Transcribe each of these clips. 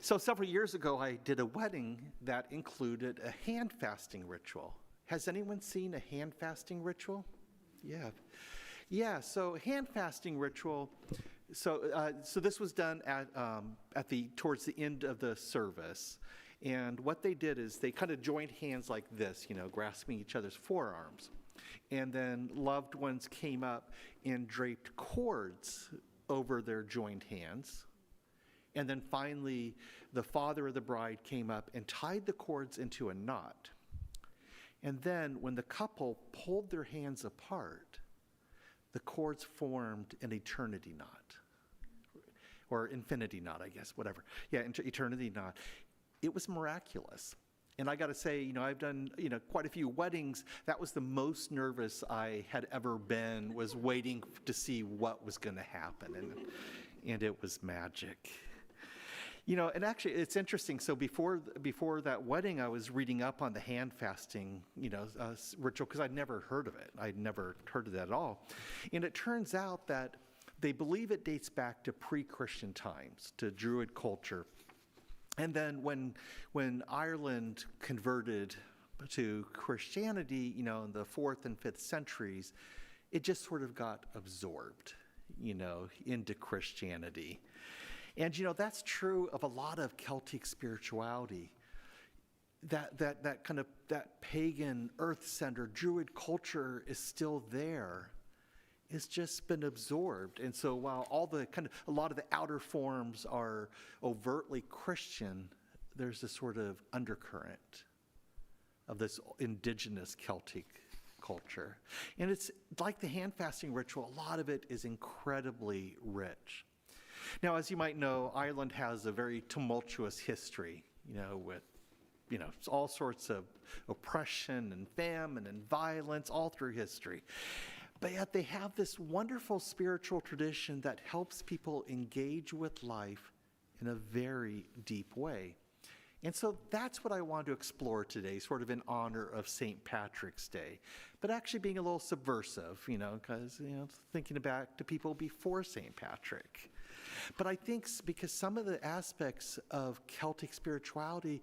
So several years ago, I did a wedding that included a hand fasting ritual. Has anyone seen a hand fasting ritual? Yeah. Yeah, so hand fasting ritual, so this was done towards the end of the service. And what they did is they kind of joined hands like this, grasping each other's forearms. And then loved ones came up and draped cords over their joined hands. And then finally, the father of the bride came up and tied the cords into a knot. And then when the couple pulled their hands apart, the cords formed an eternity knot. Or infinity knot, I guess, whatever. Yeah, eternity knot. It was miraculous. And I got to say, I've done, quite a few weddings. That was the most nervous I had ever been, was waiting to see what was going to happen. And it was magic. And actually, it's interesting. So before that wedding, I was reading up on the hand fasting, ritual, because I'd never heard of it. I'd never heard of that at all. And it turns out that they believe it dates back to pre-Christian times, to Druid culture. And then when Ireland converted to Christianity, in the 4th and 5th centuries, it just sort of got absorbed, into Christianity. And, that's true of a lot of Celtic spirituality. That pagan, earth-centered Druid culture is still there. It's just been absorbed. And so while a lot of the outer forms are overtly Christian, there's this sort of undercurrent of this indigenous Celtic culture. And it's like the hand fasting ritual, a lot of it is incredibly rich. Now, as you might know, Ireland has a very tumultuous history, with all sorts of oppression and famine and violence all through history. But yet they have this wonderful spiritual tradition that helps people engage with life in a very deep way. And so that's what I want to explore today, sort of in honor of St. Patrick's Day, but actually being a little subversive, because, thinking back to people before St. Patrick. But I think because some of the aspects of Celtic spirituality,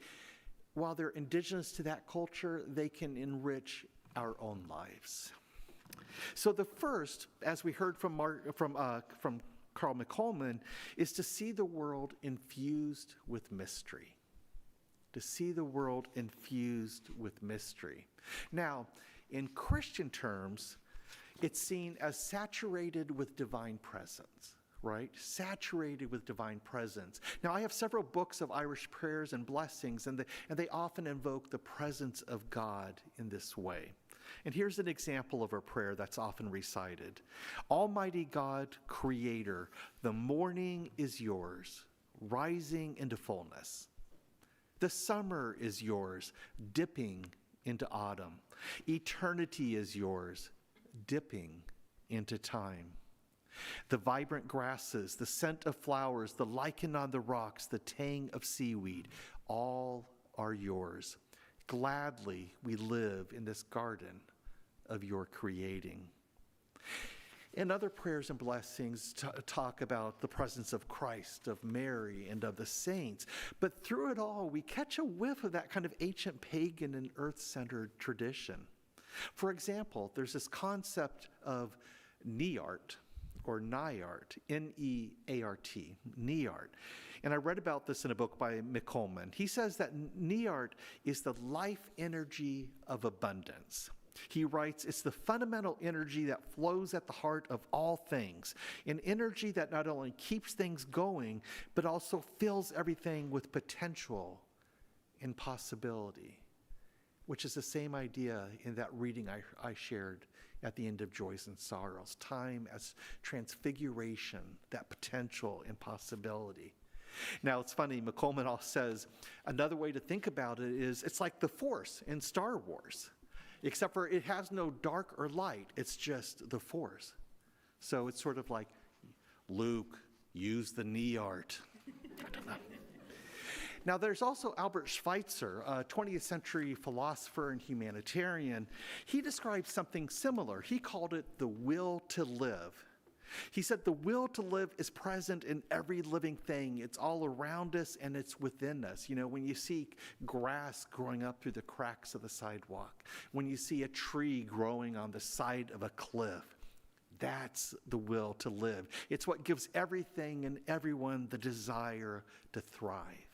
while they're indigenous to that culture, they can enrich our own lives. So the first, as we heard from Carl McColman, is to see the world infused with mystery. To see the world infused with mystery. Now, in Christian terms, it's seen as saturated with divine presence, right? Saturated with divine presence. Now, I have several books of Irish prayers and blessings, and they often invoke the presence of God in this way. And here's an example of a prayer that's often recited. Almighty God, Creator, the morning is yours, rising into fullness. The summer is yours, dipping into autumn. Eternity is yours, dipping into time. The vibrant grasses, the scent of flowers, the lichen on the rocks, the tang of seaweed, all are yours. Gladly we live in this garden of your creating. And other prayers and blessings talk about the presence of Christ, of Mary, and of the saints. But through it all, we catch a whiff of that kind of ancient pagan and earth-centered tradition. For example, there's this concept of Neart, or Nyart, N-E-A-R-T, Neart. And I read about this in a book by McColman. He says that Neart is the life energy of abundance. He writes, it's the fundamental energy that flows at the heart of all things, an energy that not only keeps things going, but also fills everything with potential and possibility, which is the same idea in that reading I shared at the end of Joys and Sorrows. Time as transfiguration, that potential and possibility. Now, it's funny, McColman also says, another way to think about it is it's like the Force in Star Wars. Except for it has no dark or light. It's just the Force. So it's sort of like, Luke, use the Neart. I don't know. Now, there's also Albert Schweitzer, a 20th century philosopher and humanitarian. He described something similar. He called it the will to live. He said the will to live is present in every living thing. It's all around us and it's within us. You know, when you see grass growing up through the cracks of the sidewalk, when you see a tree growing on the side of a cliff, that's the will to live. It's what gives everything and everyone the desire to thrive.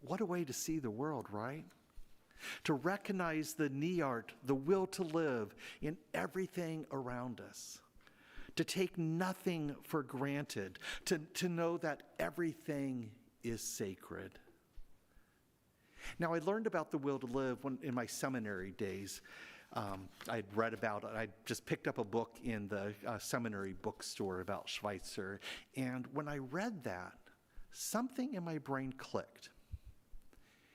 What a way to see the world, right? To recognize the niart, the will to live in everything around us. To take nothing for granted, to know that everything is sacred. Now, I learned about the will to live in my seminary days. I'd read about it. I just picked up a book in the seminary bookstore about Schweitzer. And when I read that, something in my brain clicked.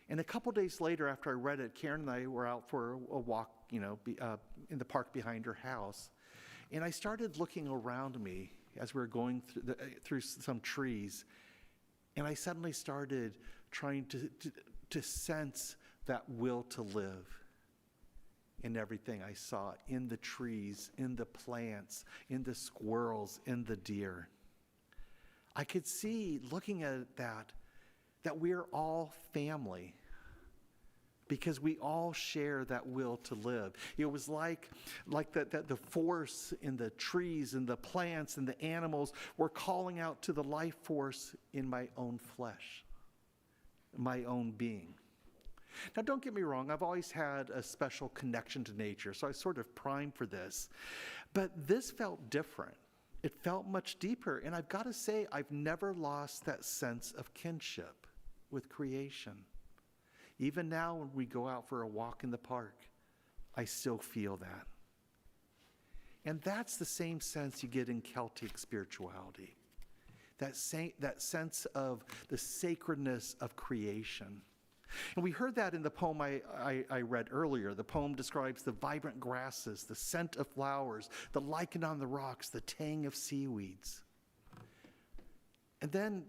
And a couple days later, after I read it, Karen and I were out for a walk, in the park behind her house. And I started looking around me as we were going through some trees. And I suddenly started trying to sense that will to live in everything I saw, in the trees, in the plants, in the squirrels, in the deer. I could see, looking at that we're all family, because we all share that will to live. It was like that the force in the trees and the plants and the animals were calling out to the life force in my own flesh, my own being. Now, don't get me wrong, I've always had a special connection to nature, so I was sort of primed for this. But this felt different. It felt much deeper, and I've got to say, I've never lost that sense of kinship with creation. Even now, when we go out for a walk in the park, I still feel that. And that's the same sense you get in Celtic spirituality. That sense of the sacredness of creation. And we heard that in the poem I read earlier. The poem describes the vibrant grasses, the scent of flowers, the lichen on the rocks, the tang of seaweeds. And then,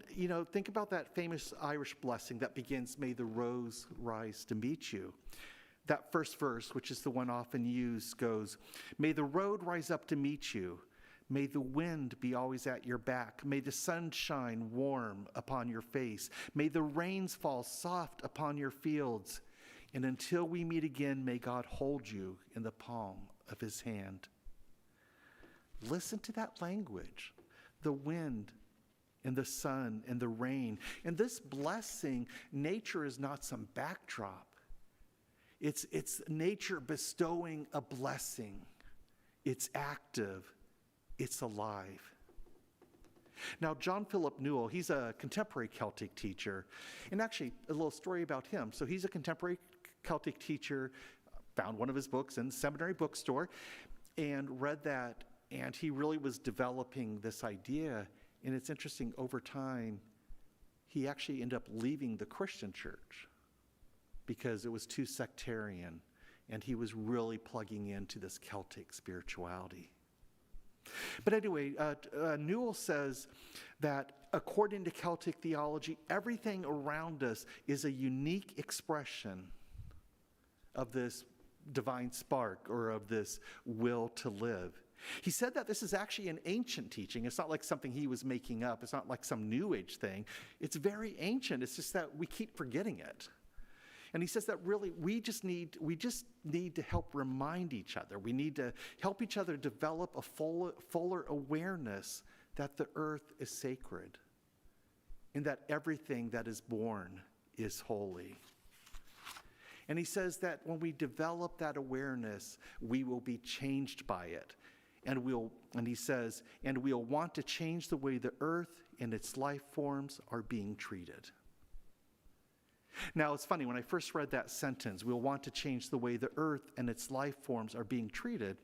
think about that famous Irish blessing that begins, "May the rose rise to meet you." That first verse, which is the one often used, goes, "May the road rise up to meet you. May the wind be always at your back. May the sun shine warm upon your face. May the rains fall soft upon your fields. And until we meet again, may God hold you in the palm of his hand." Listen to that language. The wind and the sun and the rain. And this blessing, nature is not some backdrop. It's nature bestowing a blessing. It's active. It's alive. Now, John Philip Newell, he's a contemporary Celtic teacher. And actually, a little story about him. So he's a contemporary Celtic teacher, found one of his books in the seminary bookstore, and read that, and he really was developing this idea. And it's interesting, over time, he actually ended up leaving the Christian church because it was too sectarian, and he was really plugging into this Celtic spirituality. But anyway, Newell says that according to Celtic theology, everything around us is a unique expression of this divine spark or of this will to live. He said that this is actually an ancient teaching. It's not like something he was making up. It's not like some New Age thing. It's very ancient. It's just that we keep forgetting it. And he says that really we just need to help remind each other. We need to help each other develop a fuller awareness that the earth is sacred and that everything that is born is holy. And he says that when we develop that awareness, we will be changed by it. And he says, we'll want to change the way the earth and its life forms are being treated. Now, it's funny, when I first read that sentence, we'll want to change the way the earth and its life forms are being treated,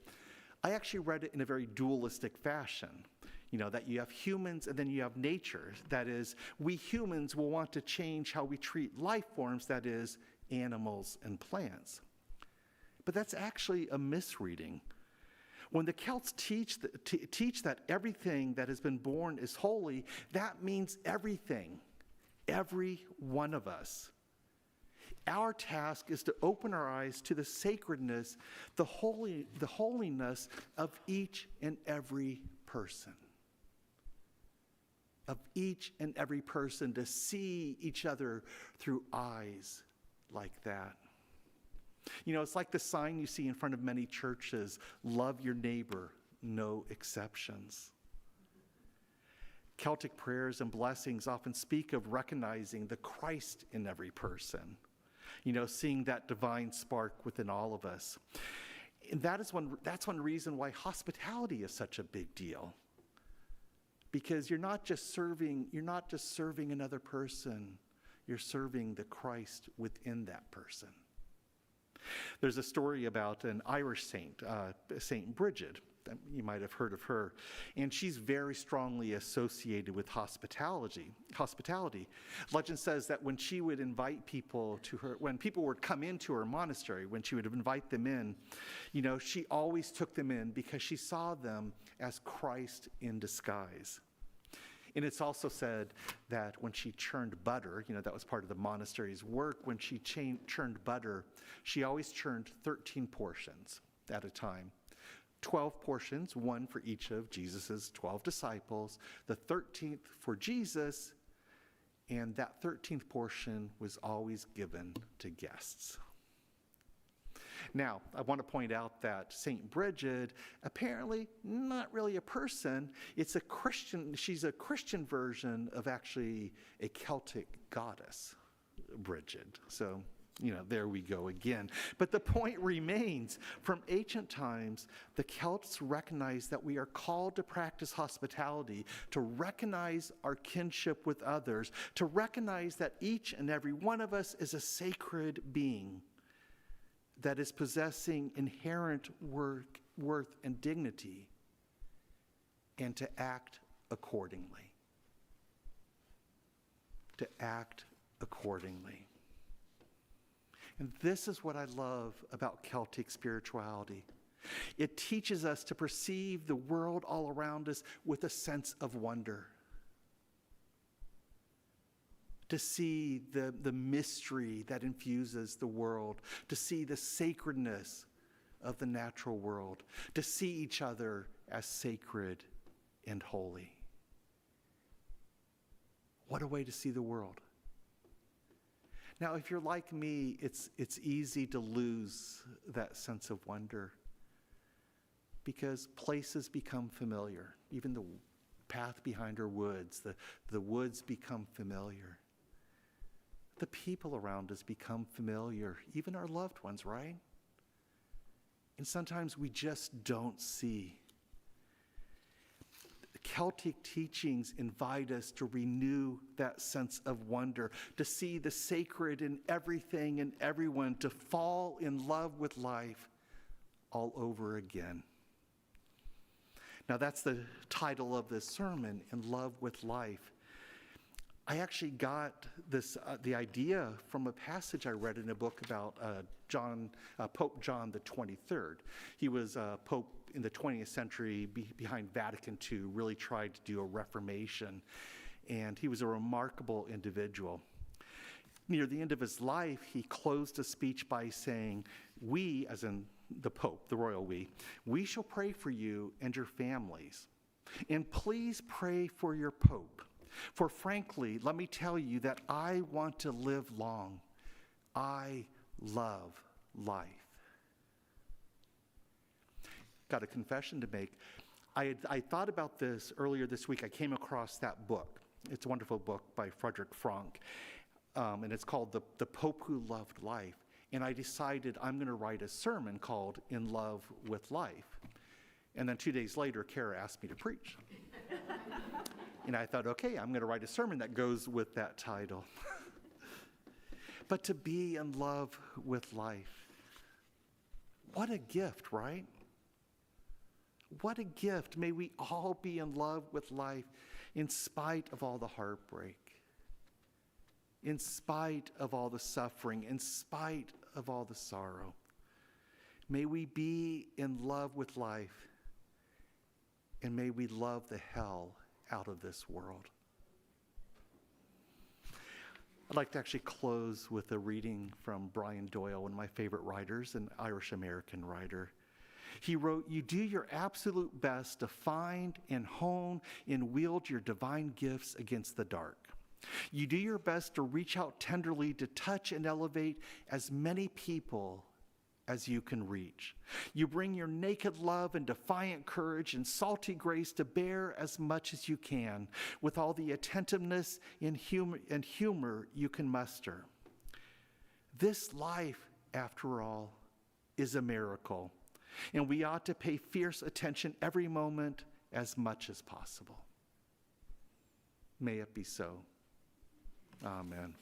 I actually read it in a very dualistic fashion. That you have humans and then you have nature. That is, we humans will want to change how we treat life forms, that is, animals and plants. But that's actually a misreading. When the Celts teach that everything that has been born is holy, that means everything, every one of us. Our task is to open our eyes to the sacredness, the holiness of each and every person. Of each and every person, to see each other through eyes like that. You know, it's like the sign you see in front of many churches, love your neighbor, no exceptions. Celtic prayers and blessings often speak of recognizing the Christ in every person. You know, seeing that divine spark within all of us. And that's one reason why hospitality is such a big deal. Because you're not just serving another person, you're serving the Christ within that person. There's a story about an Irish saint, Saint Bridget. You might have heard of her. And she's very strongly associated with hospitality. Legend says that when she would invite people to her, when people would come into her monastery, when she would invite them in, you know, she always took them in because she saw them as Christ in disguise. And it's also said that when she churned butter, you know, that was part of the monastery's work, when she churned butter, she always churned 13 portions at a time. 12 portions, one for each of Jesus' 12 disciples, the 13th for Jesus, and that 13th portion was always given to guests. Now, I want to point out that St. Bridget, apparently not really a person. It's a Christian, she's a Christian version of actually a Celtic goddess, Bridget. So, you know, there we go again. But the point remains, from ancient times, the Celts recognized that we are called to practice hospitality, to recognize our kinship with others, to recognize that each and every one of us is a sacred being that is possessing inherent worth and dignity, and to act accordingly. To act accordingly. And this is what I love about Celtic spirituality. It teaches us to perceive the world all around us with a sense of wonder. To see the mystery that infuses the world, to see the sacredness of the natural world, to see each other as sacred and holy. What a way to see the world. Now, if you're like me, it's easy to lose that sense of wonder because places become familiar. Even the path behind our woods, the woods become familiar. The people around us become familiar, even our loved ones, right? And sometimes we just don't see. The Celtic teachings invite us to renew that sense of wonder, to see the sacred in everything and everyone, to fall in love with life all over again. Now that's the title of this sermon, In Love with Life. I actually got this the idea from a passage I read in a book about Pope John the 23rd. He was Pope in the 20th century behind Vatican II, really tried to do a reformation, and he was a remarkable individual. Near the end of his life, he closed a speech by saying, "We," as in the Pope, the royal we shall pray for you and your families, and please pray for your Pope. For frankly, let me tell you that I want to live long. I love life." Got a confession to make. I thought about this earlier this week. I came across that book. It's a wonderful book by Frederick Frank, and it's called The Pope Who Loved Life. And I decided I'm going to write a sermon called In Love with Life. And then 2 days later, Kara asked me to preach. And I thought, okay, I'm going to write a sermon that goes with that title. But to be in love with life, what a gift, right? What a gift. May we all be in love with life in spite of all the heartbreak, in spite of all the suffering, in spite of all the sorrow. May we be in love with life, and may we love the hell out of this world. I'd like to actually close with a reading from Brian Doyle, one of my favorite writers, an Irish-American writer. He wrote, "You do your absolute best to find and hone and wield your divine gifts against the dark. You do your best to reach out tenderly to touch and elevate as many people as you can reach. You bring your naked love and defiant courage and salty grace to bear as much as you can, with all the attentiveness and humor you can muster. This life, after all, is a miracle, and we ought to pay fierce attention every moment as much as possible." May it be so. Amen.